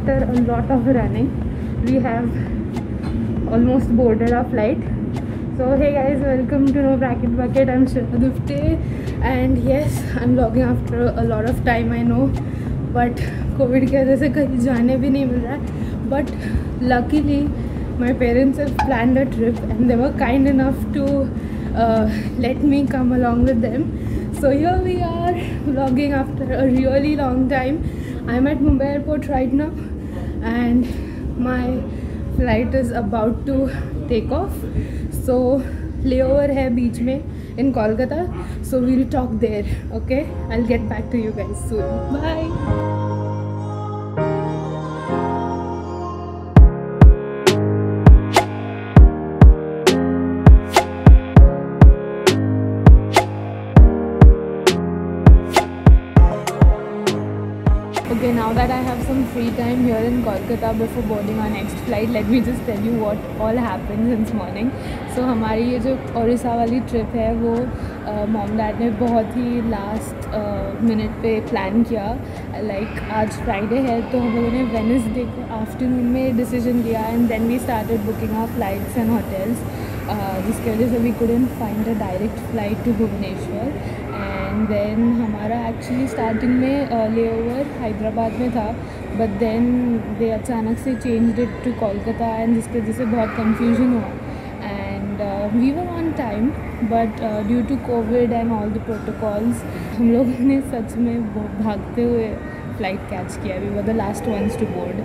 after a lot of running, we have almost boarded our flight. So hey guys, welcome to No Bracket Bucket. I'm Shraddha Dufte, and yes, I'm vlogging after a lot of time, I know, but COVID की वजह से कहीं जाने भी नहीं मिल रहा है. But luckily my parents have planned a trip and they were kind enough to let me come along with them. So here we are vlogging after a really long time. I'm at Mumbai airport right now and my flight is about to take off. So layover hai beach mein in Kolkata, so we'll talk there. Okay, I'll get back to you guys soon. Bye. Okay, now that I have some free time here in Kolkata before boarding our next flight, let me just tell you what all happened since morning. So हमारी ये जो ओडिशा वाली trip है वो mom dad ने बहुत ही last minute पे plan किया. लाइक आज फ्राइडे है तो हम लोगों ने वेडनेसडे को आफ्टरनून में डिसीजन लिया and then we started booking our flights and hotels, जिसकी वजह से we couldn't find a direct flight to Bhubaneswar. And then हमारा एक्चुअली स्टार्टिंग में लेओवर हैदराबाद में था, बट देन दे अचानक से changed it to Kolkata and जिसकी वजह से बहुत कन्फ्यूजन हुआ. And we were on time but due to Covid and all the protocols हम लोगों ने सच में भागते हुए फ्लाइट कैच किया. We were the last ones to board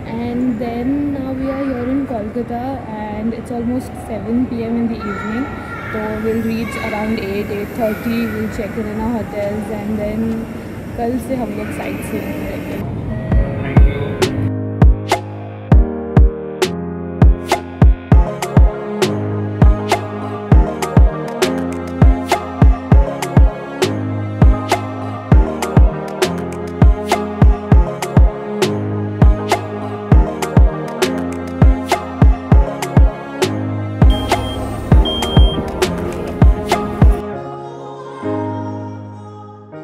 and then now we are here in Kolkata and it's almost 7 PM in the evening. So we'll reach around 8:30. We'll check in our hotels and then कल से हम लोग sight seeing करेंगे.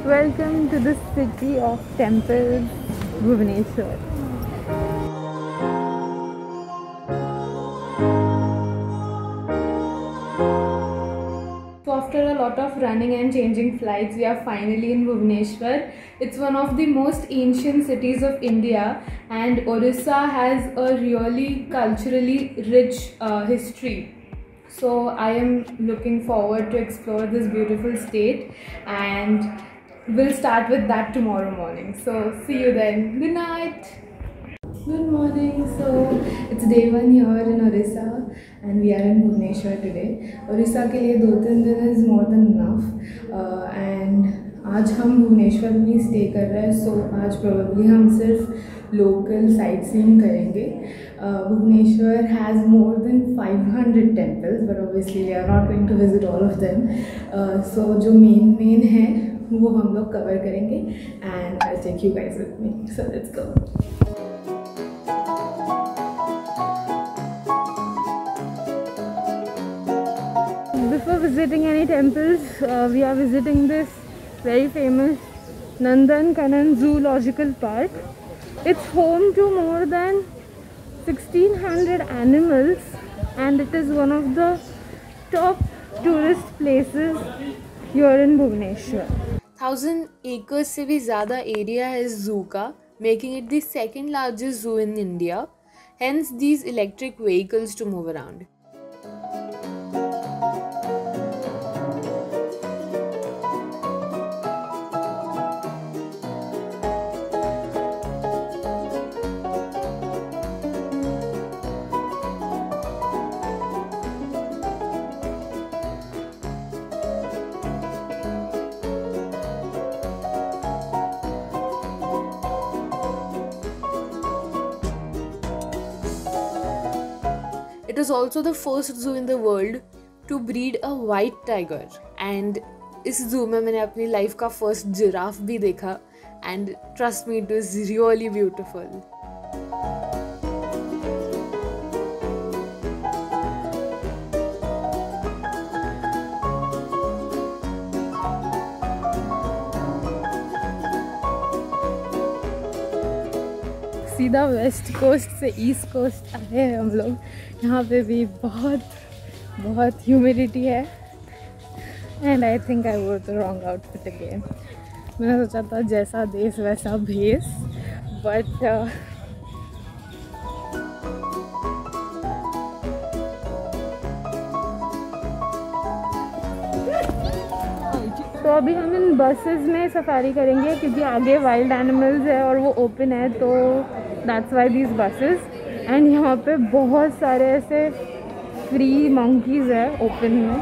Welcome to the city of temples, Bhubaneswar. So after a lot of running and changing flights, we are finally in Bhubaneswar. It's one of the most ancient cities of India, and Orissa has a really culturally rich history. So I am looking forward to explore this beautiful state, and we'll start with that tomorrow morning. So see you then. Good night. Good morning. So it's day 1 here in Orissa and we are in Bhubaneswar today. Orissa के लिए 2-3 दिन is more than enough. And आज हम भुवनेश्वर में stay कर रहे हैं. So आज probably हम सिर्फ local sightseeing करेंगे. Bhubaneswar has more than 500 temples, but obviously we are not going to visit all of them. So जो main है वो हम लोग कवर करेंगे and I'll take you guys with me. So let's go. Before visiting any temples, we are visiting this very famous Nandankanan Zoological Park. It's home to more than 1600 animals and it is one of the top tourist places here in Bhubaneswar. 1000 acres से भी ज़्यादा area है इस जू का, making it the second largest zoo in India. Hence these electric vehicles to move around. It is also the first zoo in the world to breed a white tiger. And इस zoo में मैंने अपनी life का first giraffe भी देखा. And trust me, it was really beautiful. सीधा west coast से east coast आए हैं हम लोग। यहाँ पे भी बहुत ह्यूमिडिटी है एंड आई थिंक आई वोर द रॉन्ग आउटफिट अगेन। मैंने सोचा था जैसा देश वैसा भेस, बट तो अभी हम इन बसेस में सफारी करेंगे क्योंकि आगे वाइल्ड एनिमल्स है और वो ओपन है, तो that's why these buses. And यहाँ पे बहुत सारे ऐसे फ्री मंकीज़ है ओपन में,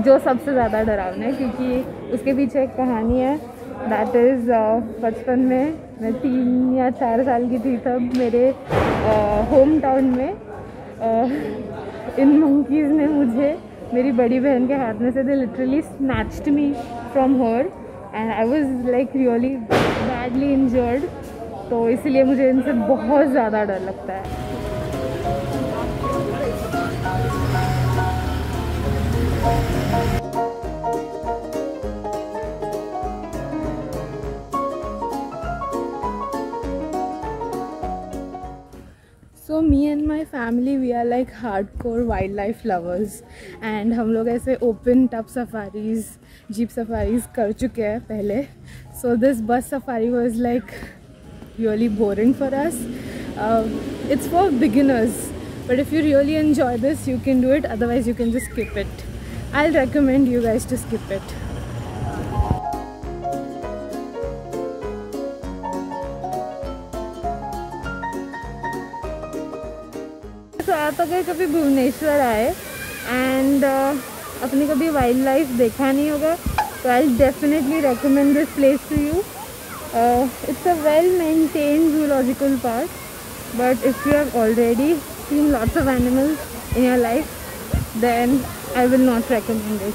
जो सबसे ज़्यादा डरावना है क्योंकि उसके पीछे एक कहानी है। दैट इज़ बचपन में मैं 3 या 4 साल की थी तब मेरे होम टाउन में इन मंकीज़ ने मुझे मेरी बड़ी बहन के हाथ में से they literally snatched me from her and I was like really badly injured. तो इसलिए मुझे इनसे बहुत ज़्यादा डर लगता है। So me and my family, we are like hardcore wildlife lovers and हम लोग ऐसे open tub safaris, jeep safaris कर चुके हैं पहले. So this bus safari was like really boring for us. It's for beginners, but if you really enjoy this, you can do it. Otherwise, you can just skip it. I'll recommend you guys to skip it. तो अगर कभी भुवनेश्वर आए and अपनी कभी wild life देखा नहीं होगा तो I definitely recommend this place to you. It's a well maintained zoological park, but if you have already seen lots of animals in your life then I will not recommend it.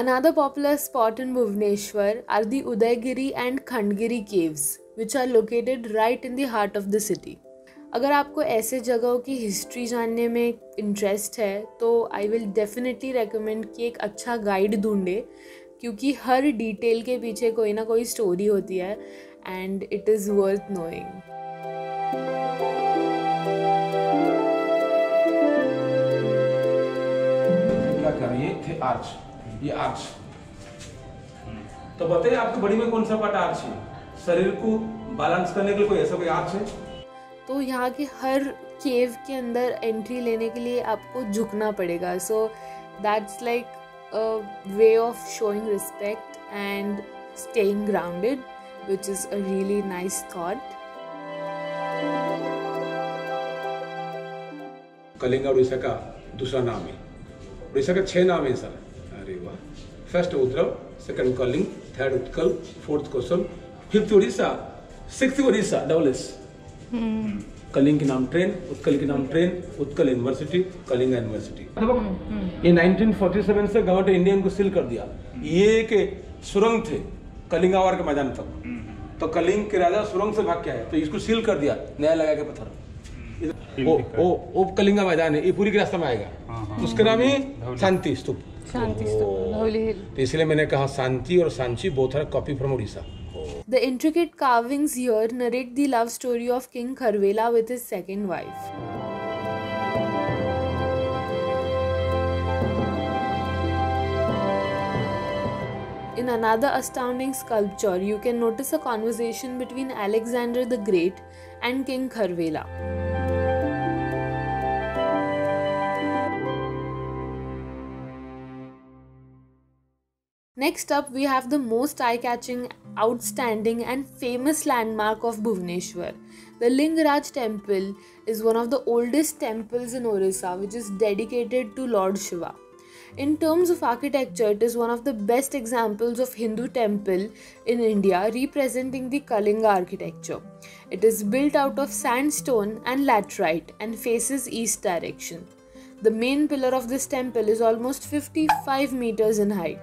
Another popular spot in Bhubaneswar are the Udaygiri and Khandgiri caves, which are located right in the heart of the city. अगर आपको ऐसे जगहों की history जानने में interest है तो I will definitely recommend कि एक अच्छा गाइड ढूंढे, क्योंकि हर डिटेल के पीछे कोई ना कोई स्टोरी होती है and it is worth knowing. क्या कर रही है थे आर्च, ये आर्च तो बताइए आपकी बॉडी में कौन सा पार्ट आर्च है? शरीर को बैलेंस करने के लिए कोई ऐसा कोई आर्च है? तो यहाँ के हर केव के अंदर एंट्री लेने के लिए आपको झुकना पड़ेगा. So that's like a way of showing respect and staying grounded, which is a really nice thought. Kalinga Orissa का दूसरा नाम है. उड़ीसा के 6 नाम है सर. अरे वाह. First Udrav, second Kalinga, third Utkal, fourth Kaushal, fifth Orissa, sixth Orissa. Double S. Kalinga के नाम ट्रेन, उत्कल के नाम train, Utkal university, Kalinga university. ये 1947 से गवर्नमेंट ऑफ इंडिया को सील कर दिया. ये के सुरंग थे कलिंगावार के मैदान तक, तो कलिंग के राजा सुरंग से भाग के आए तो इसको सील कर दिया नया लगा के पत्थर. ओ कलिंगा मैदान है, ये पूरी के रास्ते में आएगा. उसका नाम ही शांति स्तूप. तो इसलिए मैंने कहा शांति और Sanchi both are copy from Orissa. The intricate carvings here narrate the love story of King Kharvela with his second wife. In another astounding sculpture, you can notice a conversation between Alexander the Great and King Kharvela. Next up, we have the most eye-catching, outstanding and famous landmark of Bhubaneswar. The Lingaraj temple is one of the oldest temples in Orissa, which is dedicated to Lord Shiva. In terms of architecture, it is one of the best examples of Hindu temple in India, representing the Kalinga architecture. It is built out of sandstone and laterite and faces east direction. The main pillar of this temple is almost 55 meters in height.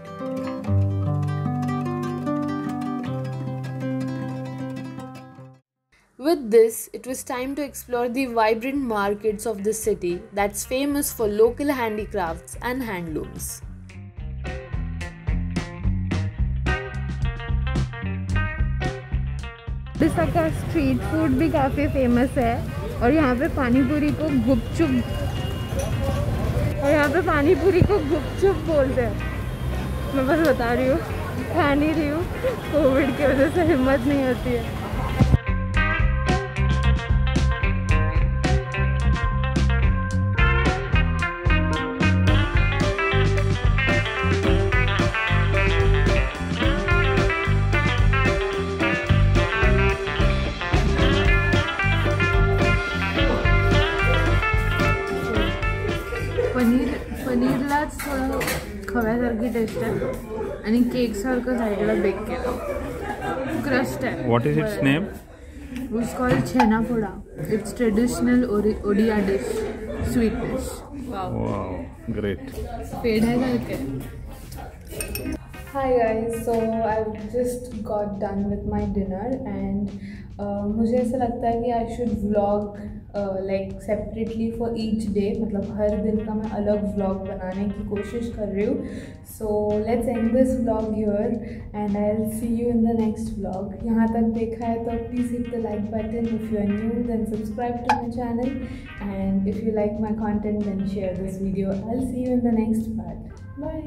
With this, it was time to explore the vibrant markets of the city that's famous for local handicrafts and handlooms. Orissa का street food भी काफ़ी famous है और यहाँ पे पानी पूरी को गुपचुप बोलते हैं। मैं बस बता रही हूँ, खा नहीं रही हूँ, कोविड की वजह से हिम्मत नहीं होती है। पनीरलाच थोडं खव्यासारखी टेस्ट आहे आणि केक सारखं साईडला बेक केलं, क्रस्ट आहे. What is its name? It's called chhena poda. It's traditional Odia dish, sweet dish. Wow, great. पेढ्यासारखे. Hi guys, so I've just got done with my dinner and मुझे ऐसा लगता है कि I should vlog like separately for each day, मतलब हर दिन का मैं अलग व्लॉग बनाने की कोशिश कर रही हूँ. So let's end this vlog here and I will see you in the next vlog. यहाँ तक देखा है तो please hit the like button. If you are new then subscribe to my channel and if you like my content then share this video. I will see you in the next part. Bye.